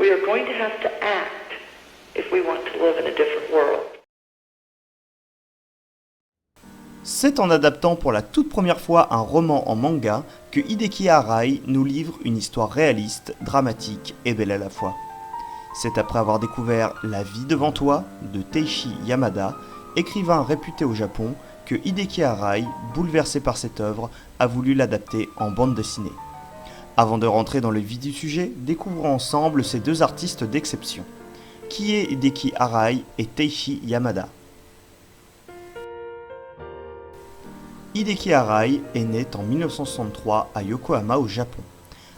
we are going to have to act if we want to live in a different world. C'est en adaptant pour la toute première fois un roman en manga que Hideki Arai nous livre une histoire réaliste, dramatique et belle à la fois. C'est après avoir découvert La vie devant toi de Teishi Yamada, écrivain réputé au Japon, que Hideki Arai, bouleversé par cette œuvre, a voulu l'adapter en bande dessinée. Avant de rentrer dans le vif du sujet, découvrons ensemble ces deux artistes d'exception. Qui est Hideki Arai et Teishi Yamada? Hideki Arai est né en 1963 à Yokohama au Japon.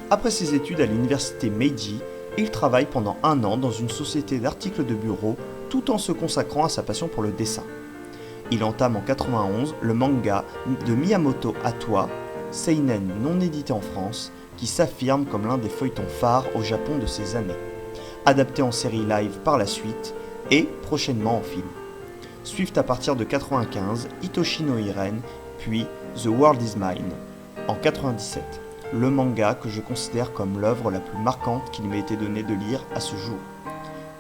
Après ses études à l'université Meiji, il travaille pendant un an dans une société d'articles de bureau tout en se consacrant à sa passion pour le dessin. Il entame en 1991 le manga de Miyamoto Hattori, seinen non édité en France, qui s'affirme comme l'un des feuilletons phares au Japon de ces années, adapté en série live par la suite et prochainement en film. Suivent à partir de 1995 Hitoshi no Iren, puis The World is Mine, en 1997, le manga que je considère comme l'œuvre la plus marquante qu'il m'ait été donné de lire à ce jour.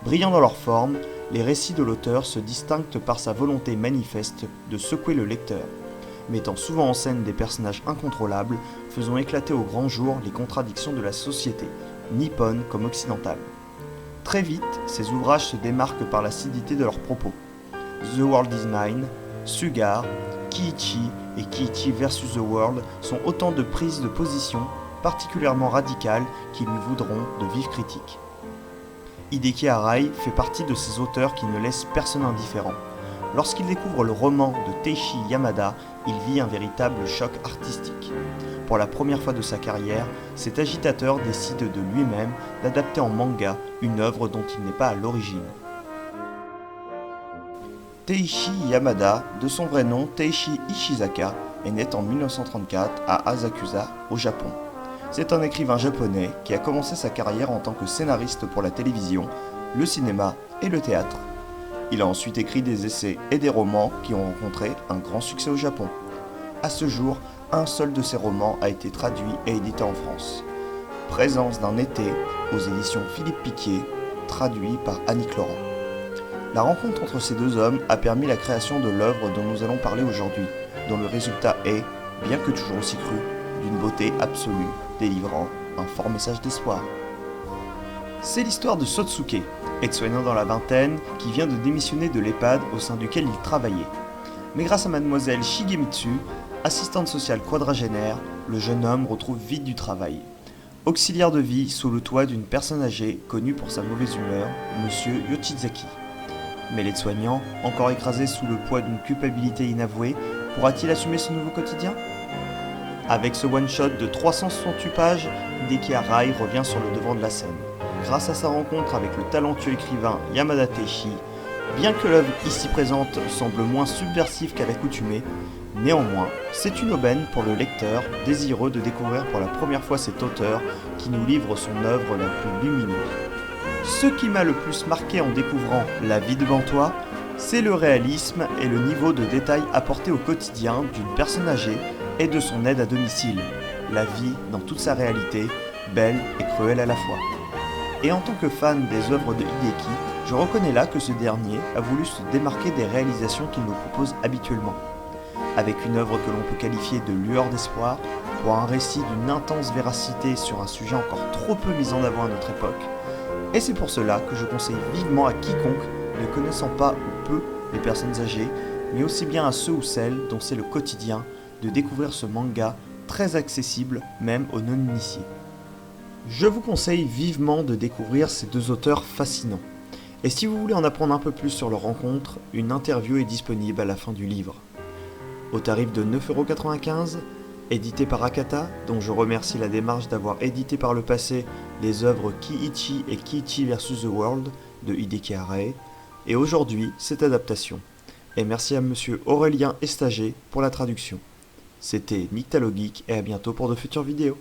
Brillants dans leur forme, les récits de l'auteur se distinguent par sa volonté manifeste de secouer le lecteur, mettant souvent en scène des personnages incontrôlables, faisant éclater au grand jour les contradictions de la société, nippone comme occidentale. Très vite, ces ouvrages se démarquent par l'acidité de leurs propos. The World is Mine, Sugar, Kiichi et Kiichi vs The World sont autant de prises de position particulièrement radicales qui lui vaudront de vives critiques. Hideki Arai fait partie de ces auteurs qui ne laissent personne indifférent. Lorsqu'il découvre le roman de Teishi Yamada, il vit un véritable choc artistique. Pour la première fois de sa carrière, cet agitateur décide de lui-même d'adapter en manga une œuvre dont il n'est pas à l'origine. Teishi Yamada, de son vrai nom Teishi Ishizaka, est né en 1934 à Asakusa, au Japon. C'est un écrivain japonais qui a commencé sa carrière en tant que scénariste pour la télévision, le cinéma et le théâtre. Il a ensuite écrit des essais et des romans qui ont rencontré un grand succès au Japon. À ce jour, un seul de ses romans a été traduit et édité en France. Présence d'un été aux éditions Philippe Piquier, traduit par Annick Laurent. La rencontre entre ces deux hommes a permis la création de l'œuvre dont nous allons parler aujourd'hui, dont le résultat est, bien que toujours aussi cru, d'une beauté absolue, délivrant un fort message d'espoir. C'est l'histoire de Sotsuke, aide-soignant dans la vingtaine, qui vient de démissionner de l'EHPAD au sein duquel il travaillait. Mais grâce à mademoiselle Shigemitsu, assistante sociale quadragénaire, le jeune homme retrouve vite du travail. Auxiliaire de vie sous le toit d'une personne âgée connue pour sa mauvaise humeur, monsieur Yoshizaki. Mais l'aide-soignant, encore écrasé sous le poids d'une culpabilité inavouée, pourra-t-il assumer ce nouveau quotidien? Avec ce one-shot de 368 pages, Hideki Arai revient sur le devant de la scène. Grâce à sa rencontre avec le talentueux écrivain Yamada Teishi, bien que l'œuvre ici présente semble moins subversive qu'à l'accoutumée, néanmoins, c'est une aubaine pour le lecteur désireux de découvrir pour la première fois cet auteur qui nous livre son œuvre la plus lumineuse. Ce qui m'a le plus marqué en découvrant La vie devant toi, c'est le réalisme et le niveau de détail apporté au quotidien d'une personne âgée et de son aide à domicile. La vie dans toute sa réalité, belle et cruelle à la fois. Et en tant que fan des œuvres de Hideki, je reconnais là que ce dernier a voulu se démarquer des réalisations qu'il nous propose habituellement. Avec une œuvre que l'on peut qualifier de lueur d'espoir, pour un récit d'une intense véracité sur un sujet encore trop peu mis en avant à notre époque. Et c'est pour cela que je conseille vivement à quiconque, ne connaissant pas ou peu les personnes âgées, mais aussi bien à ceux ou celles dont c'est le quotidien, de découvrir ce manga très accessible même aux non-initiés. Je vous conseille vivement de découvrir ces deux auteurs fascinants. Et si vous voulez en apprendre un peu plus sur leur rencontre, une interview est disponible à la fin du livre. Au tarif de 9,95 €, édité par Akata, dont je remercie la démarche d'avoir édité par le passé les œuvres Kiichi et Kiichi vs The World de Hideki Arai, et aujourd'hui cette adaptation. Et merci à monsieur Aurélien Estager pour la traduction. C'était Nyctalogeek et à bientôt pour de futures vidéos.